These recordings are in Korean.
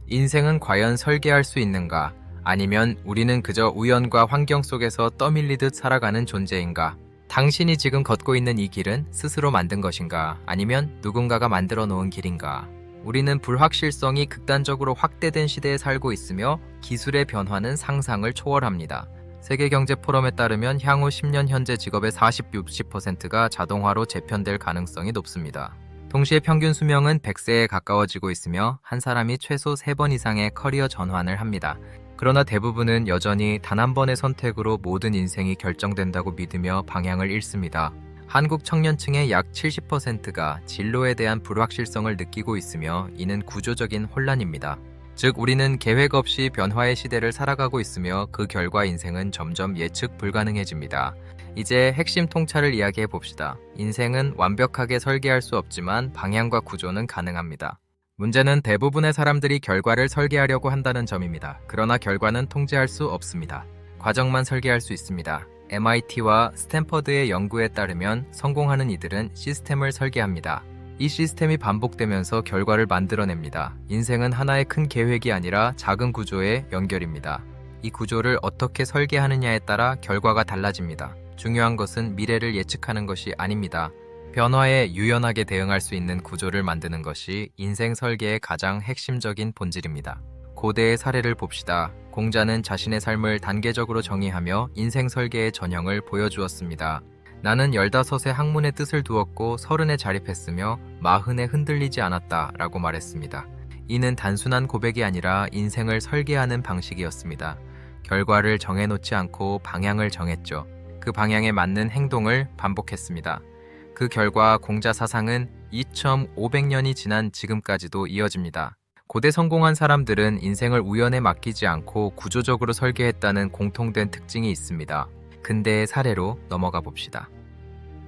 인생은 과연 설계할 수 있는가? 아니면 우리는 그저 우연과 환경 속에서 떠밀리듯 살아가는 존재인가? 당신이 지금 걷고 있는 이 길은 스스로 만든 것인가? 아니면 누군가가 만들어 놓은 길인가? 우리는 불확실성이 극단적으로 확대된 시대에 살고 있으며 기술의 변화는 상상을 초월합니다. 세계경제포럼에 따르면 향후 10년 현재 직업의 40-60%가 자동화로 재편될 가능성이 높습니다. 동시에 평균 수명은 100세에 가까워지고 있으며 한 사람이 최소 3번 이상의 커리어 전환을 합니다. 그러나 대부분은 여전히 단 한 번의 선택으로 모든 인생이 결정된다고 믿으며 방향을 잃습니다. 한국 청년층의 약 70%가 진로에 대한 불확실성을 느끼고 있으며 이는 구조적인 혼란입니다. 즉 우리는 계획 없이 변화의 시대를 살아가고 있으며 그 결과 인생은 점점 예측 불가능해집니다. 이제 핵심 통찰을 이야기해 봅시다. 인생은 완벽하게 설계할 수 없지만 방향과 구조는 가능합니다. 문제는 대부분의 사람들이 결과를 설계하려고 한다는 점입니다. 그러나 결과는 통제할 수 없습니다. 과정만 설계할 수 있습니다. MIT와 스탠퍼드의 연구에 따르면 성공하는 이들은 시스템을 설계합니다. 이 시스템이 반복되면서 결과를 만들어냅니다. 인생은 하나의 큰 계획이 아니라 작은 구조의 연결입니다. 이 구조를 어떻게 설계하느냐에 따라 결과가 달라집니다. 중요한 것은 미래를 예측하는 것이 아닙니다. 변화에 유연하게 대응할 수 있는 구조를 만드는 것이 인생 설계의 가장 핵심적인 본질입니다. 고대의 사례를 봅시다. 공자는 자신의 삶을 단계적으로 정의하며 인생 설계의 전형을 보여주었습니다. 나는 15의 학문의 뜻을 두었고 30에 자립했으며 40에 흔들리지 않았다 라고 말했습니다. 이는 단순한 고백이 아니라 인생을 설계하는 방식이었습니다. 결과를 정해놓지 않고 방향을 정했죠. 그 방향에 맞는 행동을 반복했습니다. 그 결과 공자 사상은 2,500년이 지난 지금까지도 이어집니다. 고대 성공한 사람들은 인생을 우연에 맡기지 않고 구조적으로 설계했다는 공통된 특징이 있습니다. 근대의 사례로 넘어가 봅시다.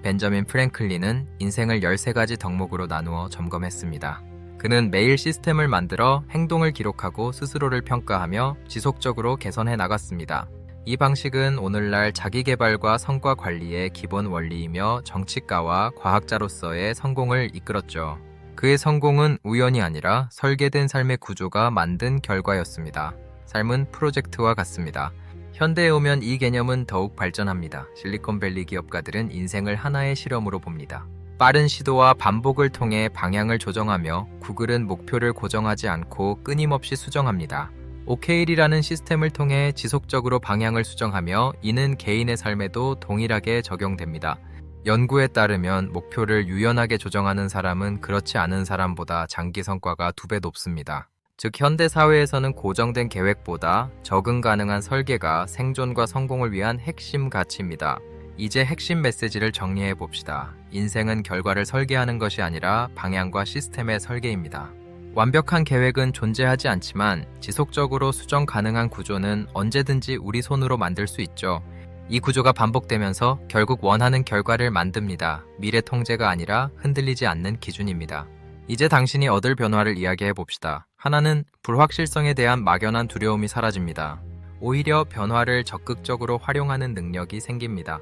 벤저민 프랭클린은 인생을 13가지 덕목으로 나누어 점검했습니다. 그는 매일 시스템을 만들어 행동을 기록하고 스스로를 평가하며 지속적으로 개선해 나갔습니다. 이 방식은 오늘날 자기개발과 성과 관리의 기본 원리이며 정치가와 과학자로서의 성공을 이끌었죠. 그의 성공은 우연이 아니라 설계된 삶의 구조가 만든 결과였습니다. 삶은 프로젝트와 같습니다. 현대에 오면 이 개념은 더욱 발전합니다. 실리콘밸리 기업가들은 인생을 하나의 실험으로 봅니다. 빠른 시도와 반복을 통해 방향을 조정하며 구글은 목표를 고정하지 않고 끊임없이 수정합니다. OKR이라는 시스템을 통해 지속적으로 방향을 수정하며 이는 개인의 삶에도 동일하게 적용됩니다. 연구에 따르면 목표를 유연하게 조정하는 사람은 그렇지 않은 사람보다 장기 성과가 2배 높습니다. 즉 현대 사회에서는 고정된 계획보다 적응 가능한 설계가 생존과 성공을 위한 핵심 가치입니다. 이제 핵심 메시지를 정리해 봅시다. 인생은 결과를 설계하는 것이 아니라 방향과 시스템의 설계입니다. 완벽한 계획은 존재하지 않지만 지속적으로 수정 가능한 구조는 언제든지 우리 손으로 만들 수 있죠. 이 구조가 반복되면서 결국 원하는 결과를 만듭니다. 미래 통제가 아니라 흔들리지 않는 기준입니다. 이제 당신이 얻을 변화를 이야기해 봅시다. 하나는 불확실성에 대한 막연한 두려움이 사라집니다. 오히려 변화를 적극적으로 활용하는 능력이 생깁니다.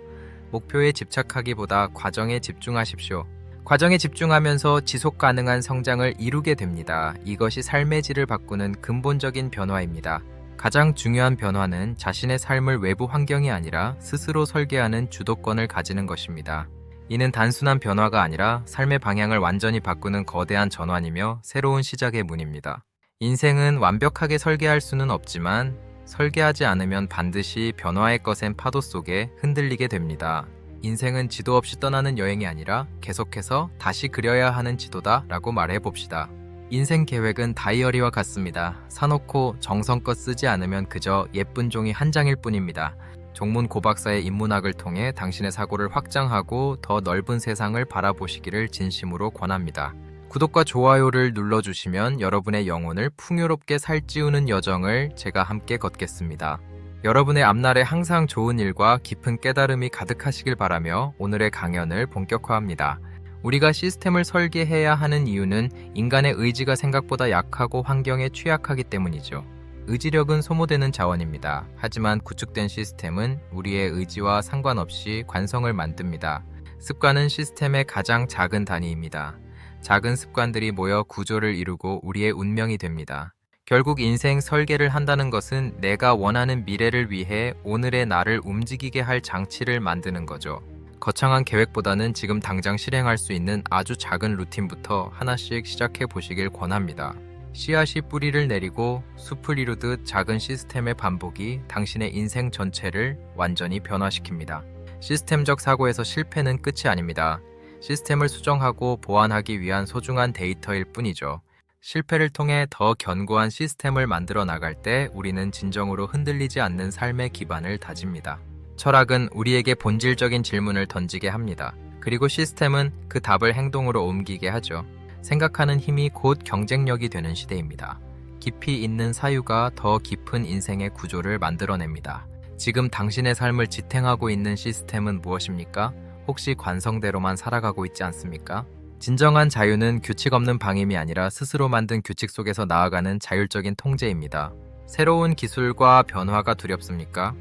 목표에 집착하기보다 과정에 집중하십시오. 과정에 집중하면서 지속 가능한 성장을 이루게 됩니다. 이것이 삶의 질을 바꾸는 근본적인 변화입니다. 가장 중요한 변화는 자신의 삶을 외부 환경이 아니라 스스로 설계하는 주도권을 가지는 것입니다. 이는 단순한 변화가 아니라 삶의 방향을 완전히 바꾸는 거대한 전환이며 새로운 시작의 문입니다. 인생은 완벽하게 설계할 수는 없지만 설계하지 않으면 반드시 변화의 거센 파도 속에 흔들리게 됩니다. 인생은 지도 없이 떠나는 여행이 아니라 계속해서 다시 그려야 하는 지도다 라고 말해봅시다. 인생 계획은 다이어리와 같습니다. 사놓고 정성껏 쓰지 않으면 그저 예쁜 종이 한 장일 뿐입니다. 종문 고박사의 인문학을 통해 당신의 사고를 확장하고 더 넓은 세상을 바라보시기를 진심으로 권합니다. 구독과 좋아요를 눌러주시면 여러분의 영혼을 풍요롭게 살찌우는 여정을 제가 함께 걷겠습니다. 여러분의 앞날에 항상 좋은 일과 깊은 깨달음이 가득하시길 바라며 오늘의 강연을 본격화합니다. 우리가 시스템을 설계해야 하는 이유는 인간의 의지가 생각보다 약하고 환경에 취약하기 때문이죠. 의지력은 소모되는 자원입니다. 하지만 구축된 시스템은 우리의 의지와 상관없이 관성을 만듭니다. 습관은 시스템의 가장 작은 단위입니다. 작은 습관들이 모여 구조를 이루고 우리의 운명이 됩니다. 결국 인생 설계를 한다는 것은 내가 원하는 미래를 위해 오늘의 나를 움직이게 할 장치를 만드는 거죠. 거창한 계획보다는 지금 당장 실행할 수 있는 아주 작은 루틴부터 하나씩 시작해 보시길 권합니다. 씨앗이 뿌리를 내리고 숲을 이루듯 작은 시스템의 반복이 당신의 인생 전체를 완전히 변화시킵니다. 시스템적 사고에서 실패는 끝이 아닙니다. 시스템을 수정하고 보완하기 위한 소중한 데이터일 뿐이죠. 실패를 통해 더 견고한 시스템을 만들어 나갈 때 우리는 진정으로 흔들리지 않는 삶의 기반을 다집니다. 철학은 우리에게 본질적인 질문을 던지게 합니다. 그리고 시스템은 그 답을 행동으로 옮기게 하죠. 생각하는 힘이 곧 경쟁력이 되는 시대입니다. 깊이 있는 사유가 더 깊은 인생의 구조를 만들어냅니다. 지금 당신의 삶을 지탱하고 있는 시스템은 무엇입니까? 혹시 관성대로만 살아가고 있지 않습니까? 진정한 자유는 규칙 없는 방임이 아니라 스스로 만든 규칙 속에서 나아가는 자율적인 통제입니다. 새로운 기술과 변화가 두렵습니까?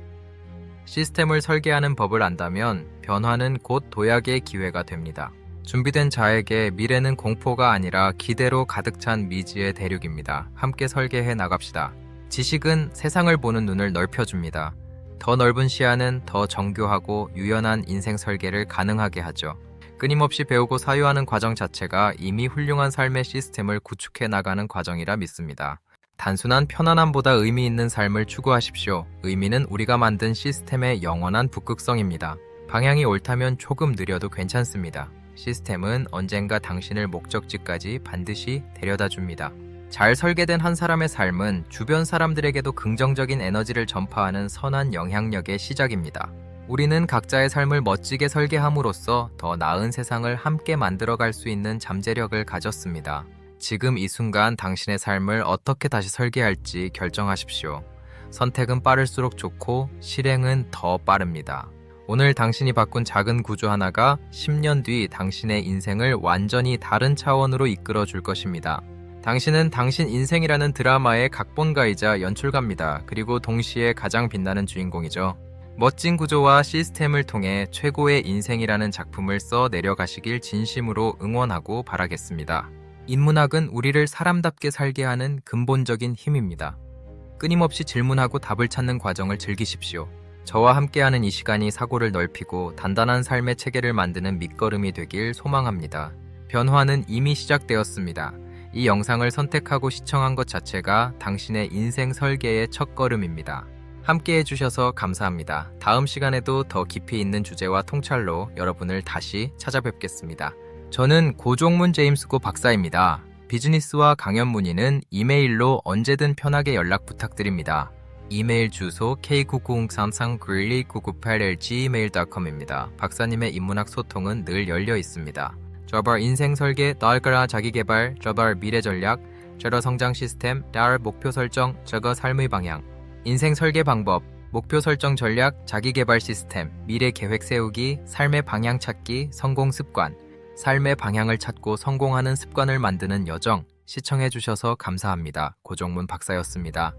시스템을 설계하는 법을 안다면 변화는 곧 도약의 기회가 됩니다. 준비된 자에게 미래는 공포가 아니라 기대로 가득 찬 미지의 대륙입니다. 함께 설계해 나갑시다. 지식은 세상을 보는 눈을 넓혀줍니다. 더 넓은 시야는 더 정교하고 유연한 인생 설계를 가능하게 하죠. 끊임없이 배우고 사유하는 과정 자체가 이미 훌륭한 삶의 시스템을 구축해 나가는 과정이라 믿습니다. 단순한 편안함보다 의미 있는 삶을 추구하십시오. 의미는 우리가 만든 시스템의 영원한 북극성입니다. 방향이 옳다면 조금 느려도 괜찮습니다. 시스템은 언젠가 당신을 목적지까지 반드시 데려다 줍니다. 잘 설계된 한 사람의 삶은 주변 사람들에게도 긍정적인 에너지를 전파하는 선한 영향력의 시작입니다. 우리는 각자의 삶을 멋지게 설계함으로써 더 나은 세상을 함께 만들어갈 수 있는 잠재력을 가졌습니다. 지금 이 순간 당신의 삶을 어떻게 다시 설계할지 결정하십시오. 선택은 빠를수록 좋고 실행은 더 빠릅니다. 오늘 당신이 바꾼 작은 구조 하나가 10년 뒤 당신의 인생을 완전히 다른 차원으로 이끌어 줄 것입니다. 당신은 당신 인생이라는 드라마의 각본가이자 연출가입니다. 그리고 동시에 가장 빛나는 주인공이죠. 멋진 구조와 시스템을 통해 최고의 인생이라는 작품을 써 내려가시길 진심으로 응원하고 바라겠습니다. 인문학은 우리를 사람답게 살게 하는 근본적인 힘입니다. 끊임없이 질문하고 답을 찾는 과정을 즐기십시오. 저와 함께하는 이 시간이 사고를 넓히고 단단한 삶의 체계를 만드는 밑거름이 되길 소망합니다. 변화는 이미 시작되었습니다. 이 영상을 선택하고 시청한 것 자체가 당신의 인생 설계의 첫걸음입니다. 함께 해주셔서 감사합니다. 다음 시간에도 더 깊이 있는 주제와 통찰로 여러분을 다시 찾아뵙겠습니다. 저는 고종문 제임스고 박사입니다. 비즈니스와 강연 문의는 이메일로 언제든 편하게 연락 부탁드립니다. 이메일 주소 k9033912998@gmail.com입니다. 박사님의 인문학 소통은 늘 열려 있습니다. 저발 인생 설계, 나을까라 자기개발, 저발 미래 전략, 저러 성장 시스템, 나을 목표 설정, 저거 삶의 방향. 인생 설계 방법, 목표 설정 전략, 자기개발 시스템, 미래 계획 세우기, 삶의 방향 찾기, 성공 습관. 삶의 방향을 찾고 성공하는 습관을 만드는 여정. 시청해주셔서 감사합니다. 고종문 박사였습니다.